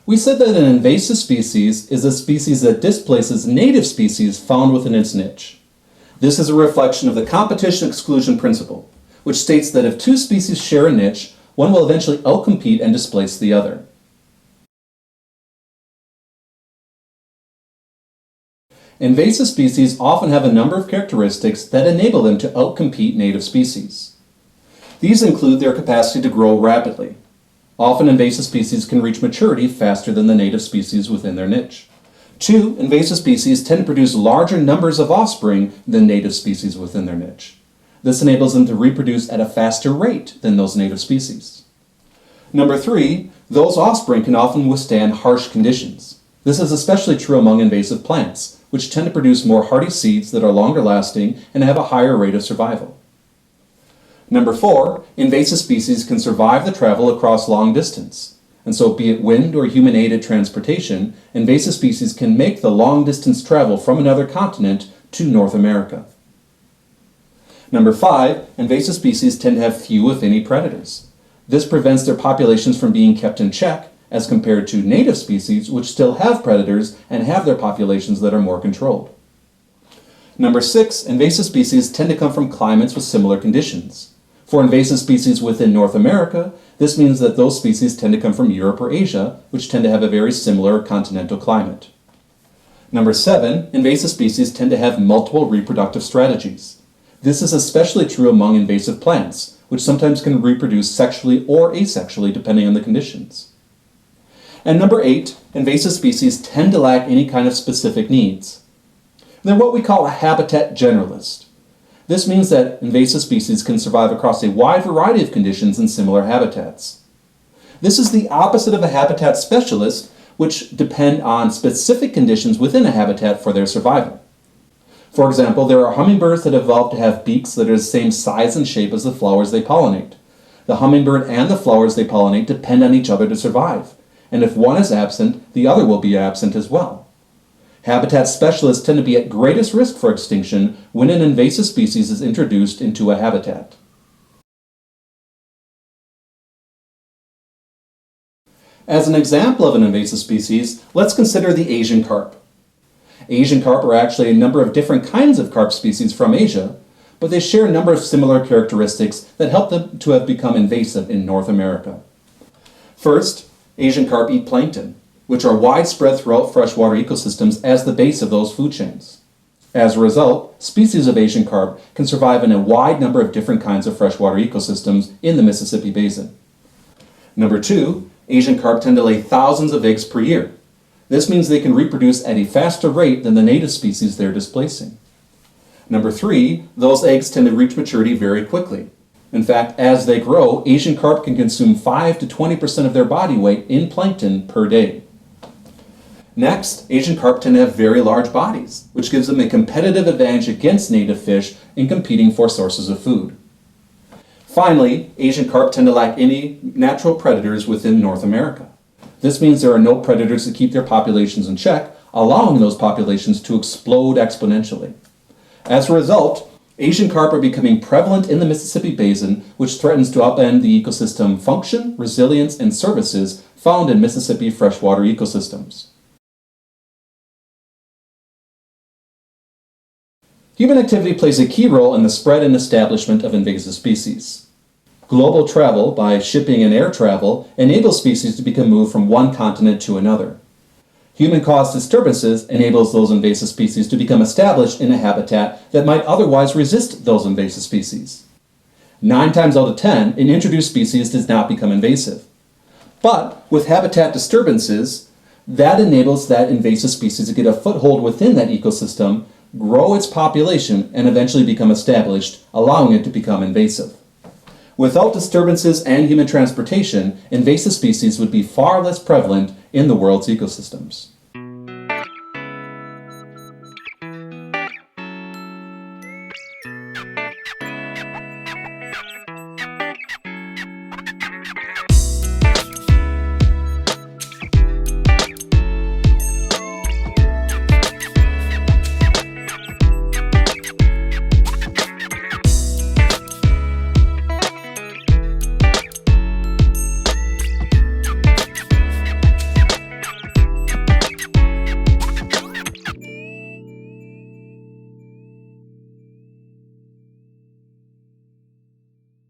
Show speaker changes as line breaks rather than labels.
We said that an invasive species is a species that displaces native species found within its niche. This is a reflection of the competition exclusion principle, which states that if two species share a niche, one will eventually outcompete and displace the other. Invasive species often have a number of characteristics that enable them to outcompete native species. These include their capacity to grow rapidly. Often invasive species can reach maturity faster than the native species within their niche. 2, invasive species tend to produce larger numbers of offspring than native species within their niche. This enables them to reproduce at a faster rate than those native species. Number 3, those offspring can often withstand harsh conditions. This is especially true among invasive plants, which tend to produce more hardy seeds that are longer lasting and have a higher rate of survival. Number 4, invasive species can survive the travel across long distance. And so, be it wind or human-aided transportation, invasive species can make the long-distance travel from another continent to North America. Number 5, invasive species tend to have few, if any, predators. This prevents their populations from being kept in check, as compared to native species, which still have predators and have their populations that are more controlled. Number 6, invasive species tend to come from climates with similar conditions. For invasive species within North America, this means that those species tend to come from Europe or Asia, which tend to have a very similar continental climate. Number 7, invasive species tend to have multiple reproductive strategies. This is especially true among invasive plants, which sometimes can reproduce sexually or asexually depending on the conditions. And number 8, invasive species tend to lack any kind of specific needs. They're what we call a habitat generalist. This means that invasive species can survive across a wide variety of conditions in similar habitats. This is the opposite of a habitat specialist, which depend on specific conditions within a habitat for their survival. For example, there are hummingbirds that evolved to have beaks that are the same size and shape as the flowers they pollinate. The hummingbird and the flowers they pollinate depend on each other to survive, and if one is absent, the other will be absent as well. Habitat specialists tend to be at greatest risk for extinction when an invasive species is introduced into a habitat. As an example of an invasive species, let's consider the Asian carp. Asian carp are actually a number of different kinds of carp species from Asia, but they share a number of similar characteristics that help them to have become invasive in North America. First, Asian carp eat plankton, which are widespread throughout freshwater ecosystems as the base of those food chains. As a result, species of Asian carp can survive in a wide number of different kinds of freshwater ecosystems in the Mississippi Basin. Number 2, Asian carp tend to lay thousands of eggs per year. This means they can reproduce at a faster rate than the native species they're displacing. Number 3, those eggs tend to reach maturity very quickly. In fact, as they grow, Asian carp can consume 5 to 20% of their body weight in plankton per day. Next, Asian carp tend to have very large bodies, which gives them a competitive advantage against native fish in competing for sources of food. Finally, Asian carp tend to lack any natural predators within North America. This means there are no predators to keep their populations in check, allowing those populations to explode exponentially. As a result, Asian carp are becoming prevalent in the Mississippi Basin, which threatens to upend the ecosystem function, resilience, and services found in Mississippi freshwater ecosystems. Human activity plays a key role in the spread and establishment of invasive species. Global travel, by shipping and air travel, enables species to become moved from one continent to another. Human-caused disturbances enables those invasive species to become established in a habitat that might otherwise resist those invasive species. 9 times out of 10, an introduced species does not become invasive. But with habitat disturbances, that enables that invasive species to get a foothold within that ecosystem, grow its population, and eventually become established, allowing it to become invasive. Without disturbances and human transportation, invasive species would be far less prevalent in the world's ecosystems.